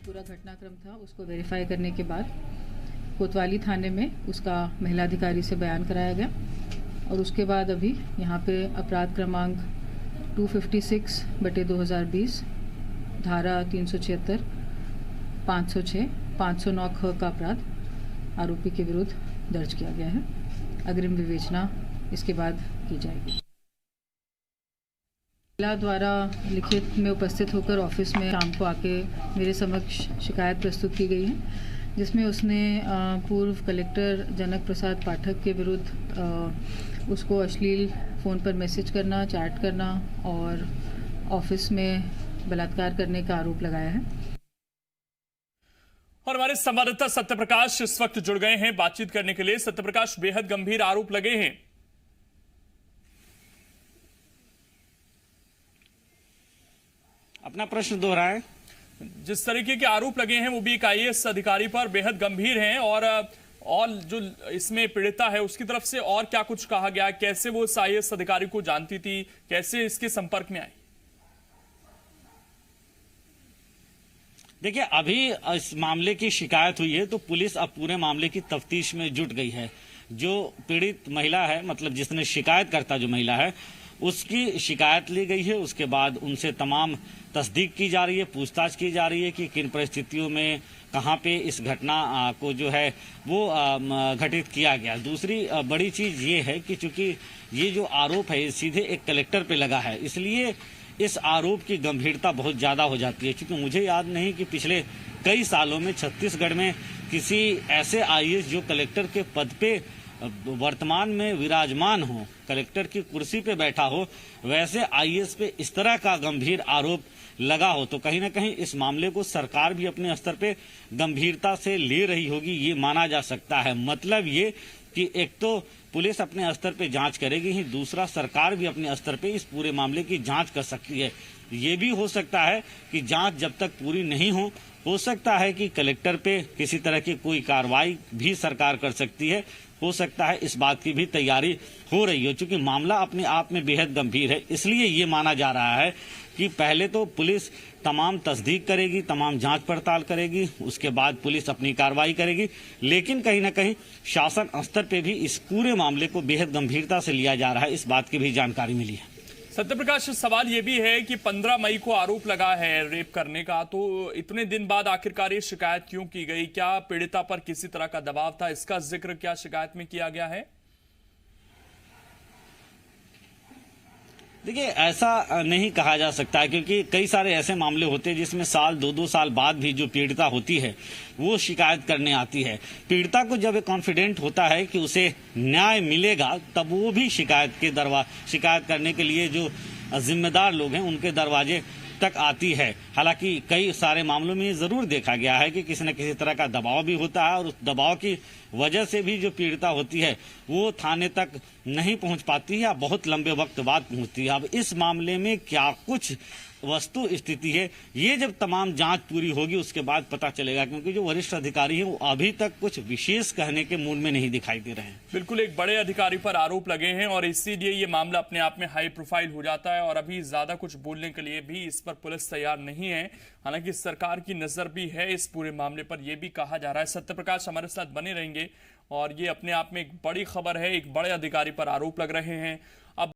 पूरा घटनाक्रम था उसको वेरीफाई करने के बाद कोतवाली थाने में उसका महिला अधिकारी से बयान कराया गया और उसके बाद अभी यहाँ पे अपराध क्रमांक 256/2020 धारा 376, 506, 509 ख का अपराध आरोपी के विरुद्ध दर्ज किया गया है। अग्रिम विवेचना इसके बाद की जाएगी। महिला द्वारा लिखित में उपस्थित होकर ऑफिस में शाम को आके मेरे समक्ष शिकायत प्रस्तुत की गई है, जिसमें उसने पूर्व कलेक्टर जनक प्रसाद पाठक के विरुद्ध उसको अश्लील फ़ोन पर मैसेज करना, चैट करना और ऑफिस में बलात्कार करने का आरोप लगाया है। और हमारे संवाददाता सत्यप्रकाश इस वक्त जुड़ गए हैं बातचीत करने के लिए। सत्यप्रकाश, बेहद गंभीर आरोप लगे हैं। अपना प्रश्न दोहराएं। जिस तरीके के आरोप लगे हैं वो भी एक आईएएस अधिकारी पर बेहद गंभीर हैं और जो इसमें पीड़िता है उसकी तरफ से और क्या कुछ कहा गया, कैसे वो इस आईएएस अधिकारी को जानती थी, कैसे इसके संपर्क में आई? देखिए, अभी इस मामले की शिकायत हुई है तो पुलिस अब पूरे मामले की तफ्तीश में जुट गई है। जो पीड़ित महिला है, मतलब जिसने शिकायत करता जो महिला है, उसकी शिकायत ली गई है। उसके बाद उनसे तमाम तस्दीक की जा रही है, पूछताछ की जा रही है कि किन परिस्थितियों में कहाँ पे इस घटना को जो है वो घटित किया गया। दूसरी बड़ी चीज ये है कि चूंकि ये जो आरोप है सीधे एक कलेक्टर पे लगा है, इसलिए इस आरोप की गंभीरता बहुत ज्यादा हो जाती है। क्योंकि मुझे याद नहीं कि पिछले कई सालों में छत्तीसगढ़ में किसी ऐसे आईएएस जो कलेक्टर के पद पे वर्तमान में विराजमान हो, कलेक्टर की कुर्सी पे बैठा हो, वैसे आईएएस पे इस तरह का गंभीर आरोप लगा हो। तो कहीं ना कहीं इस मामले को सरकार भी अपने स्तर पे गंभीरता से ले रही होगी, ये माना जा सकता है। मतलब ये कि एक तो पुलिस अपने स्तर पे जांच करेगी ही, दूसरा सरकार भी अपने स्तर पे इस पूरे मामले की जांच कर सकती है। ये भी हो सकता है कि जांच जब तक पूरी नहीं हो सकता है कि कलेक्टर पे किसी तरह की कोई कार्रवाई भी सरकार कर सकती है। हो सकता है इस बात की भी तैयारी हो रही हो। चूंकि मामला अपने आप में बेहद गंभीर है, इसलिए ये माना जा रहा है कि पहले तो पुलिस तमाम तस्दीक करेगी, तमाम जांच पड़ताल करेगी, उसके बाद पुलिस अपनी कार्रवाई करेगी। लेकिन कहीं ना कहीं शासन स्तर पे भी इस पूरे मामले को बेहद गंभीरता से लिया जा रहा है, इस बात की भी जानकारी मिली है। सत्यप्रकाश, सवाल ये भी है कि 15 मई को आरोप लगा है रेप करने का, तो इतने दिन बाद आखिरकार ये शिकायत क्यों की गई? क्या पीड़िता पर किसी तरह का दबाव था? इसका जिक्र क्या शिकायत में किया गया है? देखिए, ऐसा नहीं कहा जा सकता है, क्योंकि कई सारे ऐसे मामले होते हैं जिसमें साल 2-2 साल बाद भी जो पीड़िता होती है वो शिकायत करने आती है। पीड़िता को जब कॉन्फिडेंट होता है कि उसे न्याय मिलेगा, तब वो भी शिकायत करने के लिए जो जिम्मेदार लोग हैं उनके दरवाजे तक आती है। हालांकि कई सारे मामलों में ये जरूर देखा गया है कि किसी न किसी तरह का दबाव भी होता है और उस दबाव की वजह से भी जो पीड़िता होती है वो थाने तक नहीं पहुंच पाती है या बहुत लंबे वक्त बाद पहुंचती है। अब इस मामले में क्या कुछ वस्तु स्थिति है, ये जब तमाम जांच पूरी होगी उसके बाद पता चलेगा, क्योंकि जो वरिष्ठ अधिकारी हैं वो अभी तक कुछ विशेष कहने के मूड में नहीं दिखाई दे रहे हैं। बिल्कुल, एक बड़े अधिकारी पर आरोप लगे हैं और इसीलिए ये मामला अपने आप में हाई प्रोफाइल हो जाता है और अभी ज्यादा कुछ बोलने के लिए भी इस पर पुलिस तैयार नहीं है। हालांकि सरकार की नजर भी है इस पूरे मामले पर, यह भी कहा जा रहा है। सत्यप्रकाश हमारे साथ बने रहेंगे और ये अपने आप में एक बड़ी खबर है, एक बड़े अधिकारी पर आरोप लग रहे हैं। अब